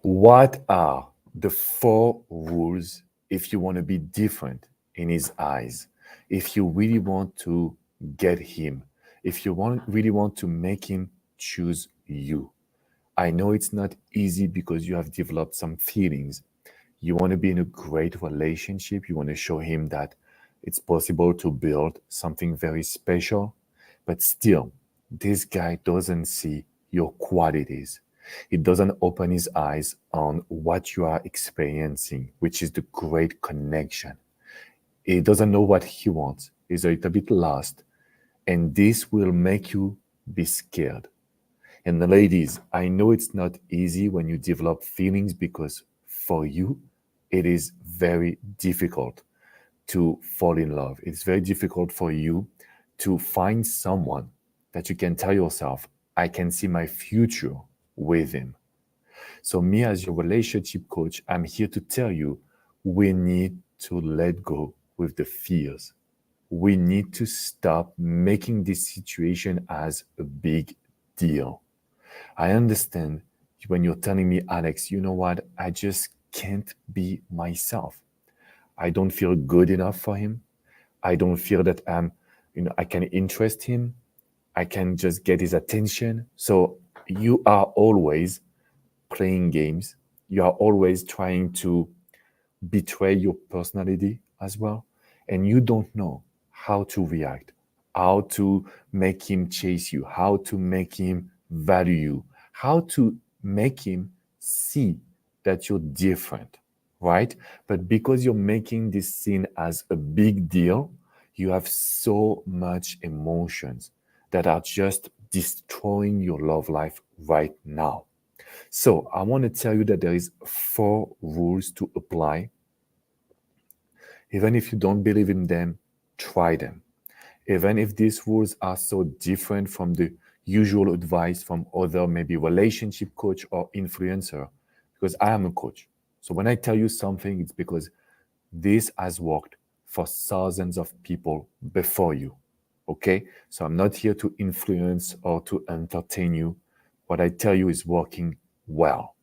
What are the 4 rules if you want to be different in his eyes? If you really want to get him, if you really want to make him choose you. I know it's not easy because you have developed some feelings. You want to be in a great relationship. You want to show him that it's possible to build something very special. But still, this guy doesn't see your qualities. He doesn't open his eyes on what you are experiencing, which is the great connection. He doesn't know what he wants. He's a little bit lost. And this will make you be scared. And the ladies, I know it's not easy when you develop feelings because for you, it is very difficult to fall in love. It's very difficult for you to find someone that you can tell yourself, I can see my future with him. So, me as your relationship coach, I'm here to tell you we need to let go with the fears. We need to stop making this situation as a big deal. I understand when you're telling me, Alex, you know what? I just can't be myself. I don't feel good enough for him. I don't feel that I can interest him. I can just get his attention. So you are always playing games. You are always trying to betray your personality as well. And you don't know how to react, how to make him chase you, how to make him value you, how to make him see that you're different, right? But because you're making this scene as a big deal, you have so much emotions that are just destroying your love life right now. So I want to tell you that there is 4 rules to apply. Even if you don't believe in them, try them. Even if these rules are so different from the usual advice from other maybe relationship coach or influencer, because I am a coach. So when I tell you something, it's because this has worked for thousands of people before you. Okay? So I'm not here to influence or to entertain you. What I tell you is working well.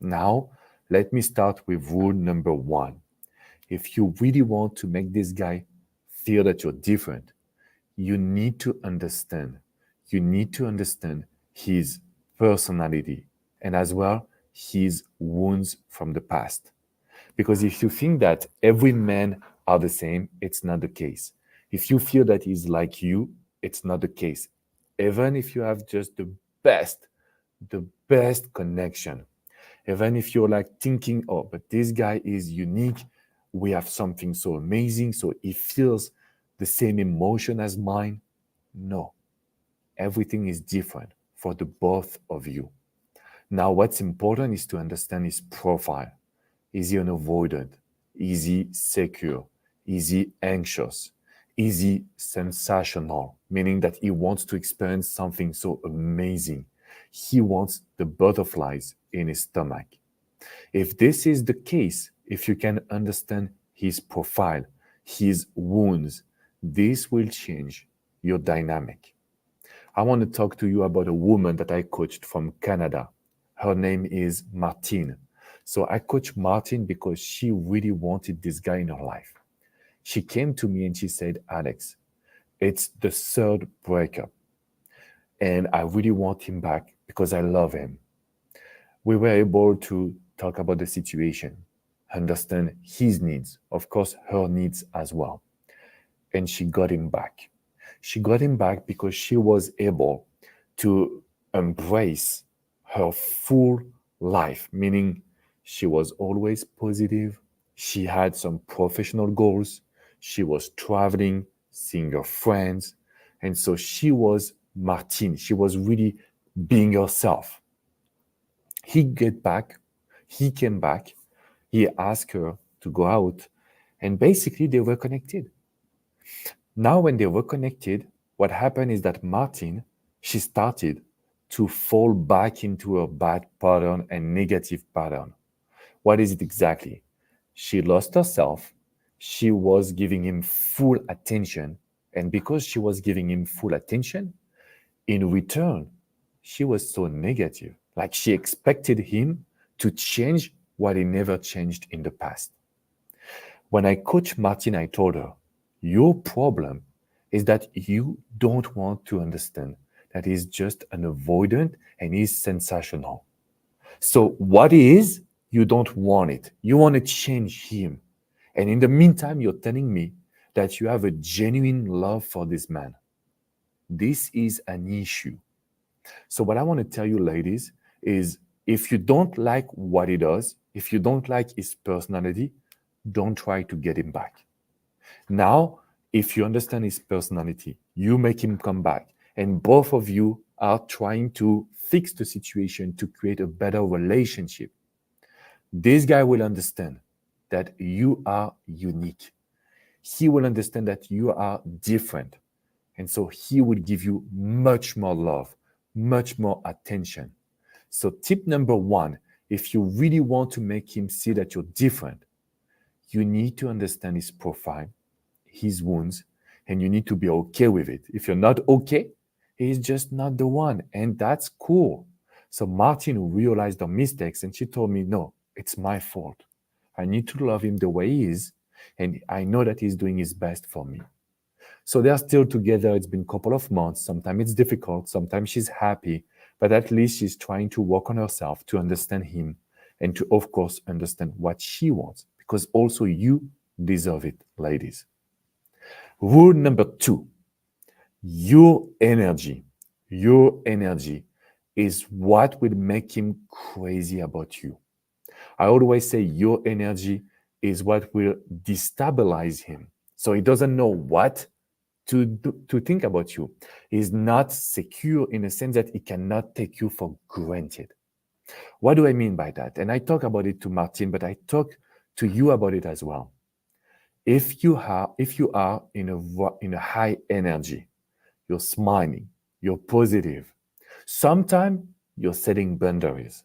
Now, let me start with rule number 1. If you really want to make this guy feel that you're different, you need to understand. You need to understand his personality and as well his wounds from the past. Because if you think that every man are the same, it's not the case. If you feel that he's like you, it's not the case. Even if you have just best, the best connection, even if you're like thinking, oh, but this guy is unique, we have something so amazing, so he feels the same emotion as mine. No, everything is different for the both of you. Now, what's important is to understand his profile. Is he an avoidant? Is he secure? Is he anxious? Is he sensational? Meaning that he wants to experience something so amazing. He wants the butterflies in his stomach. If this is the case, if you can understand his profile, his wounds, this will change your dynamic. I want to talk to you about a woman that I coached from Canada. Her name is Martine. So I coached Martine because she really wanted this guy in her life. She came to me and she said, Alex, it's the 3rd breakup. And I really want him back because I love him. We were able to talk about the situation, understand his needs, of course, her needs as well. And she got him back. She got him back because she was able to embrace her full life, meaning she was always positive. She had some professional goals. She was traveling, seeing her friends. And so she was Martine. She was really being herself. He came back, he asked her to go out, and basically they were connected. Now, when they were connected, what happened is that Martine, she started to fall back into a bad pattern and negative pattern. What is it exactly? She lost herself. She was giving him full attention. And because she was giving him full attention, in return, she was so negative. Like she expected him to change what he never changed in the past. When I coached Martin, I told her, your problem is that you don't want to understand that he's just an avoidant and he's sensational. So, what is, you don't want it. You want to change him. And in the meantime, you're telling me that you have a genuine love for this man. This is an issue. So, what I want to tell you, ladies, is if you don't like what he does, if you don't like his personality, don't try to get him back. Now, if you understand his personality, you make him come back, and both of you are trying to fix the situation to create a better relationship. This guy will understand that you are unique. He will understand that you are different. And so he will give you much more love, much more attention. So, tip number one, if you really want to make him see that you're different, you need to understand his profile, his wounds, and you need to be okay with it. If you're not okay, he's just not the one, and that's cool. So Martin realized her mistakes, and she told me, no, it's my fault. I need to love him the way he is, and I know that he's doing his best for me. So they're still together. It's been a couple of months. Sometimes it's difficult. Sometimes she's happy, but at least she's trying to work on herself to understand him and to, of course, understand what she wants, because also you deserve it, ladies. Rule number two, your energy. Your energy is what will make him crazy about you. I always say your energy is what will destabilize him. So he doesn't know what to think about you. He's not secure in the sense that he cannot take you for granted. What do I mean by that? And I talk about it to Martin, but I talk to you about it as well. If you are in a high energy, you're smiling, you're positive. Sometimes you're setting boundaries.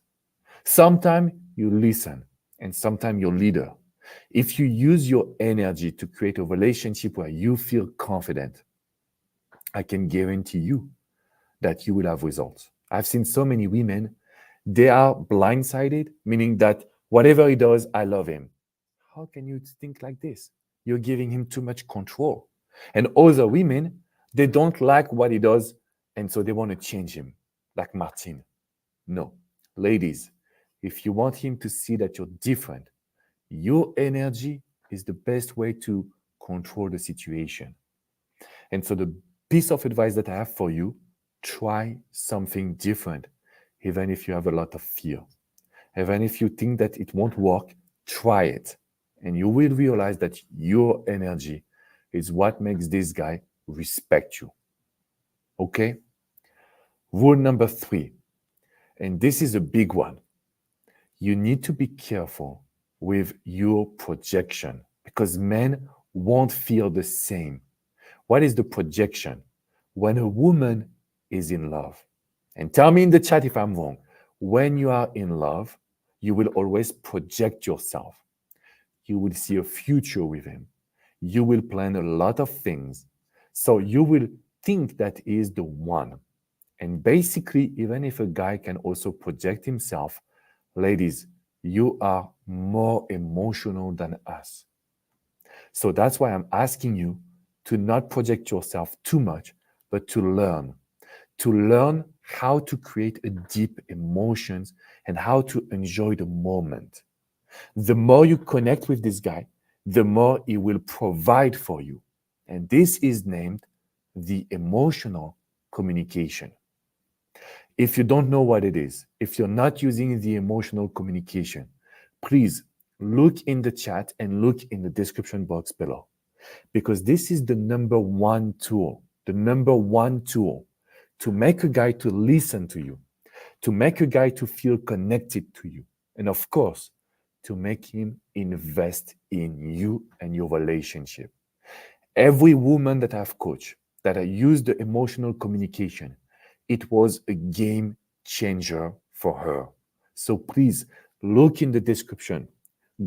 Sometimes you listen, and sometimes you're leader. If you use your energy to create a relationship where you feel confident, I can guarantee you that you will have results. I've seen so many women, they are blindsided, meaning that whatever he does, I love him. How can you think like this? You're giving him too much control. And other women, they don't like what he does, and so they want to change him, like Martin. No. Ladies, if you want him to see that you're different, your energy is the best way to control the situation. And so, the piece of advice that I have for you, try something different, even if you have a lot of fear. Even if you think that it won't work, try it. And you will realize that your energy is what makes this guy respect you. Okay? Rule number three, and this is a big one. You need to be careful with your projection because men won't feel the same. What is the projection? When a woman is in love, and tell me in the chat if I'm wrong, when you are in love, you will always project yourself. You will see a future with him. You will plan a lot of things. So you will think that he is the one. And basically, even if a guy can also project himself, ladies, you are more emotional than us. So that's why I'm asking you to not project yourself too much, but to learn how to create a deep emotions and how to enjoy the moment. The more you connect with this guy, the more he will provide for you. And this is named the emotional communication. If you don't know what it is, if you're not using the emotional communication, please look in the chat and look in the description box below. Because this is the number one tool to make a guy to listen to you, to make a guy to feel connected to you, and of course, to make him invest in you and your relationship. Every woman that I've coached, that I used the emotional communication, it was a game changer for her. So please look in the description,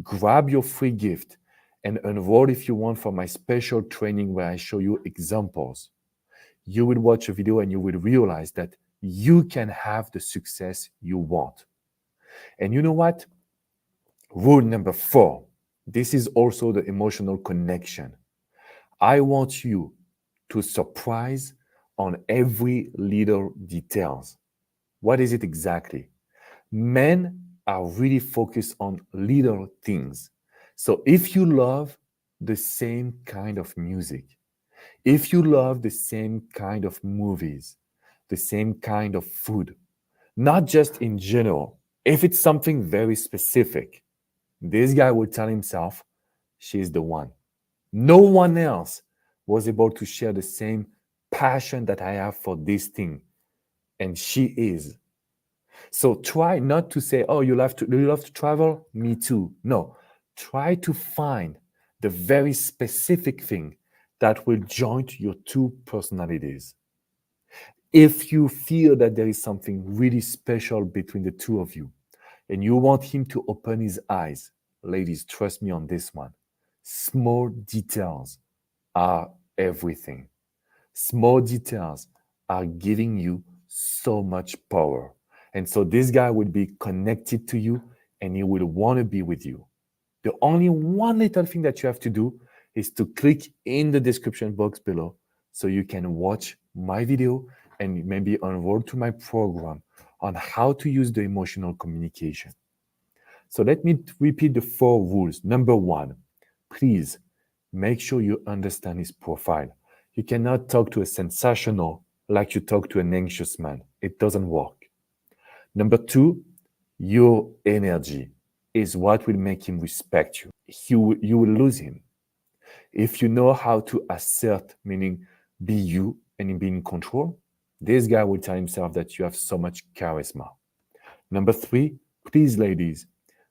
grab your free gift, and enroll if you want for my special training where I show you examples. You will watch a video and you will realize that you can have the success you want. And you know what? Rule number 4. This is also the emotional connection. I want you to surprise on every little details. What is it exactly? Men are really focused on little things. So if you love the same kind of music, if you love the same kind of movies, the same kind of food, not just in general, if it's something very specific, this guy will tell himself, she's the one. No one else was able to share the same passion that I have for this thing, and she is. So try not to say, "Oh, do you love to travel? Me too." No, try to find the very specific thing that will join your two personalities. If you feel that there is something really special between the two of you, and you want him to open his eyes, ladies, trust me on this one. Small details are everything. Small details are giving you so much power. And so this guy will be connected to you and he will want to be with you. The only one little thing that you have to do is to click in the description box below so you can watch my video and maybe enroll to my program on how to use the emotional communication. So let me repeat the 4 rules. Number 1, please make sure you understand his profile. You cannot talk to a sensational like you talk to an anxious man. It doesn't work. Number 2, your energy is what will make him respect you. You will lose him. If you know how to assert, meaning be you and be in control, this guy will tell himself that you have so much charisma. Number 3, please, ladies,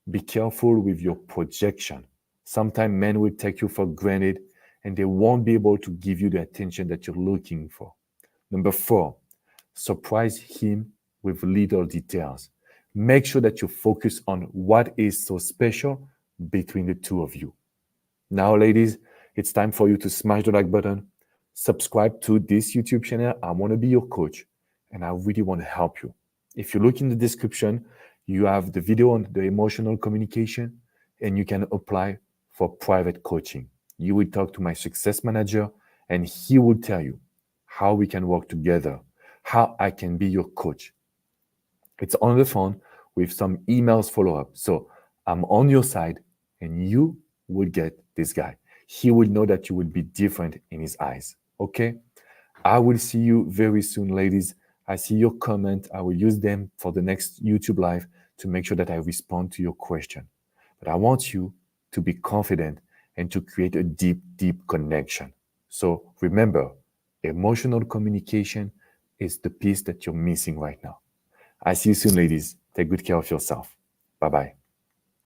be careful with your projection. Sometimes men will take you for granted and they won't be able to give you the attention that you're looking for. Number 4, surprise him with little details. Make sure that you focus on what is so special between the two of you. Now, ladies, it's time for you to smash the like button, subscribe to this YouTube channel. I want to be your coach and I really want to help you. If you look in the description, you have the video on the emotional communication and you can apply for private coaching. You will talk to my success manager and he will tell you how we can work together, how I can be your coach. It's on the phone with some emails follow-up. So I'm on your side and you will get this guy. He will know that you will be different in his eyes. Okay? I will see you very soon, ladies. I see your comment. I will use them for the next YouTube live to make sure that I respond to your question. But I want you to be confident and to create a deep, deep connection. So remember, emotional communication is the piece that you're missing right now. I see you soon, ladies. Take good care of yourself. Bye-bye.